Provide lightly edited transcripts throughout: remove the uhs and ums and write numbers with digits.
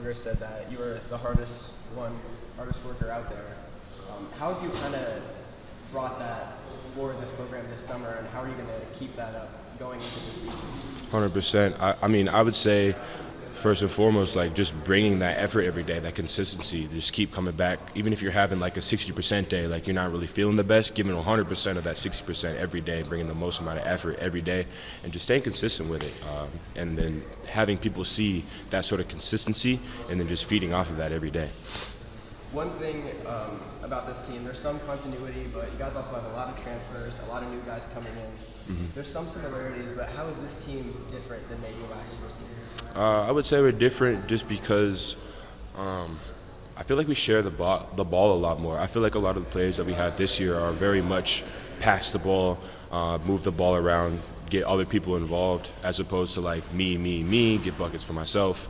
recruiter said that you were the hardest worker out there. How have you kind of brought that forward this program this summer, and how are you going to keep that up going into the season? 100%. I mean, I would say first and foremost, like just bringing that effort every day, that consistency, just keep coming back. Even if you're having like a 60% day, like you're not really feeling the best, giving 100% of that 60% every day, bringing the most amount of effort every day, and just staying consistent with it. And then having people see that sort of consistency and then just feeding off of that every day. One thing about this team, there's some continuity, but you guys also have a lot of transfers, a lot of new guys coming in. Mm-hmm. There's some similarities, but how is this team different than maybe last year's team? I would say we're different just because I feel like we share the ball a lot more. I feel like a lot of the players that we have this year are very much pass the ball, move the ball around, get other people involved, as opposed to like me, get buckets for myself.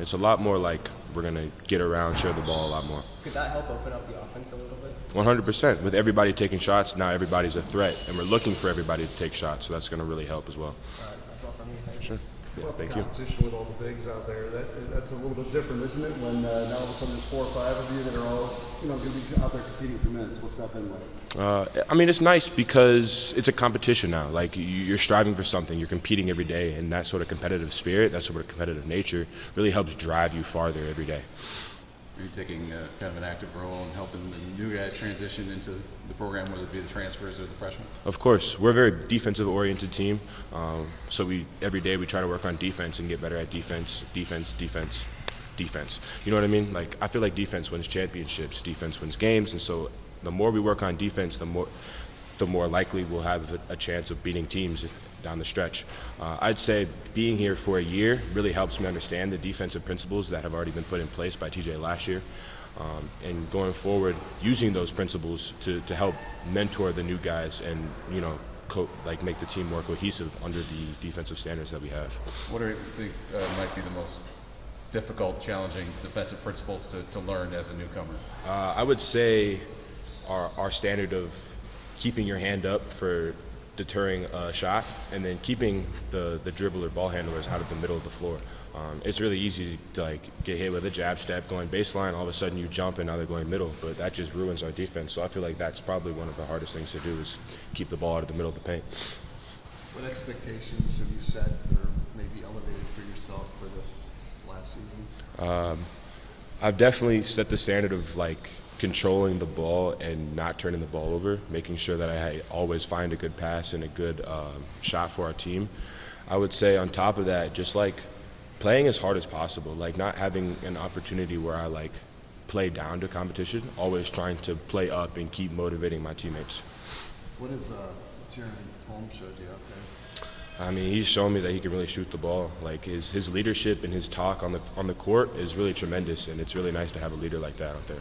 It's a lot more like we're going to get around, share the ball a lot more. Could that help open up the offense a little bit? 100%. With everybody taking shots, now everybody's a threat, and we're looking for everybody to take shots, so that's going to really help as well. All right, that's all from me. Thank you. Sure. Yeah, Well, thank you. competition with all the bigs out there, that's a little bit different, isn't it? When now all of a sudden there's 4 or 5 of you that are all going to be out there competing for minutes. What's that been like? I mean, it's nice because it's a competition now. Like, you're striving for something, you're competing every day, and that sort of competitive spirit, that sort of competitive nature really helps drive you farther every day. Are you taking kind of an active role in helping the new guys transition into the program, whether it be the transfers or the freshmen? Of course. We're a very defensive-oriented team, so every day we try to work on defense and get better at defense. You know what I mean? Like, I feel like defense wins championships, defense wins games, and so the more we work on defense, the more likely we'll have a chance of beating teams down the stretch. I'd say being here for a year really helps me understand the defensive principles that have already been put in place by TJ last year, and going forward, using those principles to help mentor the new guys and, you know, make the team more cohesive under the defensive standards that we have. What do you think might be the most difficult, challenging defensive principles to learn as a newcomer? I would say our standard of keeping your hand up for deterring a shot, and then keeping the dribbler ball handlers out of the middle of the floor. It's really easy to like get hit with a jab step going baseline, all of a sudden you jump and now they're going middle, but that just ruins our defense. So I feel like that's probably one of the hardest things to do, is keep the ball out of the middle of the paint. What expectations have you set or maybe elevated for yourself for this last season? I've definitely set the standard of like controlling the ball and not turning the ball over, making sure that I always find a good pass and a good shot for our team. I would say on top of that, just like playing as hard as possible, like not having an opportunity where I like play down to competition, always trying to play up and keep motivating my teammates. What has Jeremy Holmes showed you out there? I mean, he's shown me that he can really shoot the ball. Like his leadership and his talk on the court is really tremendous, and it's really nice to have a leader like that out there.